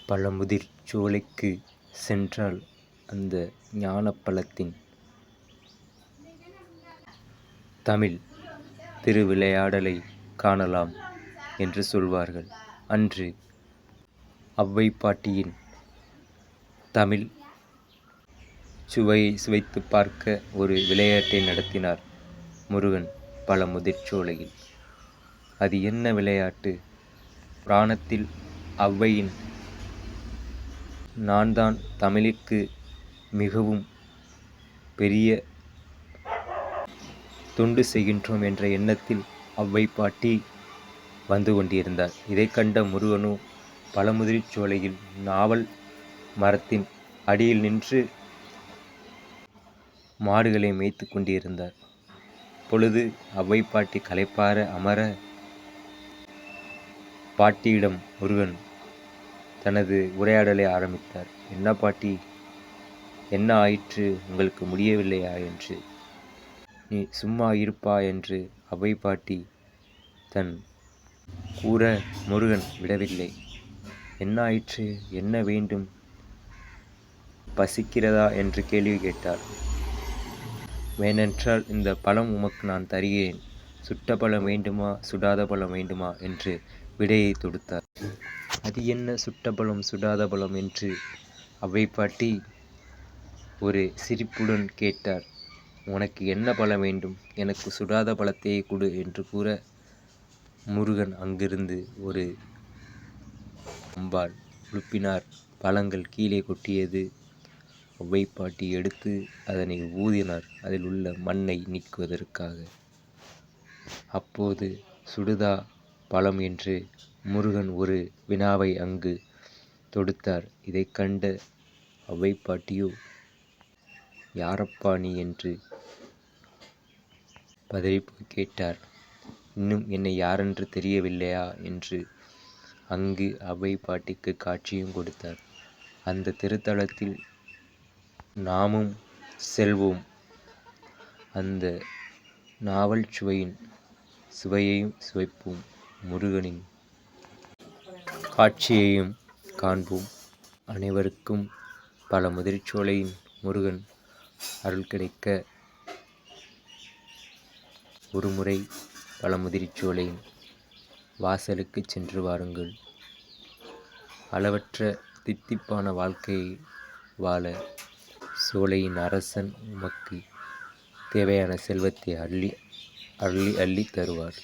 பழமுதிர் சோலைக்கு சென்றால் அந்த ஞானப்பழத்தின் தமிழ் திருவிளையாடலை காணலாம் என்று சொல்வார்கள். அன்று ஔவை பாட்டியின் தமிழ் சுவையை சுவைத்து பார்க்க ஒரு விளையாட்டை நடத்தினார் முருகன் பழமுதிர் சோலையில். அது என்ன விளையாட்டு? புராணத்தில் ஔவையின் நான் தான் தமிழுக்கு மிகவும் பெரிய தொண்டு செய்கின்றோம் என்ற எண்ணத்தில் ஔவை பாட்டி வந்து கொண்டிருந்தார். இதை கண்ட முருகனோ பழமுதிர் சோலையில் நாவல் மரத்தின் அடியில் நின்று மாடுகளை மேய்த்து கொண்டிருந்தார். பொழுது ஔவை பாட்டி களைப்பார அமர பாட்டியிடம் முருகன் தனது உரையாடலை ஆரம்பித்தார். என்ன பாட்டி, என்ன ஆயிற்று? உங்களுக்கு முடியவில்லையா என்று. நீ சும்மா இருப்பா என்று ஔவை பாட்டி தன் கூற முருகன் விடவில்லை. என்ன ஆயிற்று? என்ன வேண்டும்? பசிக்கிறதா என்று கேள்வி கேட்டார். வேணென்றால் இந்த பழம் உமக்கு நான் தருகிறேன். சுட்ட பழம் வேண்டுமா, சுடாத பழம் வேண்டுமா என்று விடையை தொடுத்தார். அது என்ன சுட்ட பழம் சுடாத பழம் என்று ஔவை பாட்டி ஒரு சிரிப்புடன் கேட்டார். உனக்கு என்ன பழம் வேண்டும்? எனக்கு சுடாத பழத்தையே கொடு என்று கூற முருகன் அங்கிருந்து ஒரு அம்பால் உழுப்பினார். பழங்கள் கீழே கொட்டியது. ஔவை பாட்டி எடுத்து அதனை ஊதினார், அதில் உள்ள மண்ணை நீக்குவதற்காக. அப்போது சுடுதா பழம் என்று முருகன் ஒரு வினாவை அங்கு தொடுத்தார். இதை கண்ட ஔவை பாட்டியோ யாரப்பா நீ என்று பதறிப்போய் கேட்டார். இன்னும் என்னை யாரென்று தெரியவில்லையா என்று அங்கு ஔவை பாட்டிக்கு காட்சியும் கொடுத்தார். அந்த திருத்தலத்தில் நாமும் செல்வோம். அந்த நாவல் சுவையின் சுவையையும் சுவைப்போம். முருகனின் காட்சியையும் காண்போம். அனைவருக்கும் பழமுதிர் சோலையின் முருகன் அருள் கிடைக்க ஒருமுறை பழமுதிர் சோலையின் வாசலுக்கு சென்று வாருங்கள். அளவற்ற தித்திப்பான வாழ்க்கையை வாழ சோலையின் அரசன் உமக்கு தேவையான செல்வத்தை அள்ளி அள்ளி தருவார்.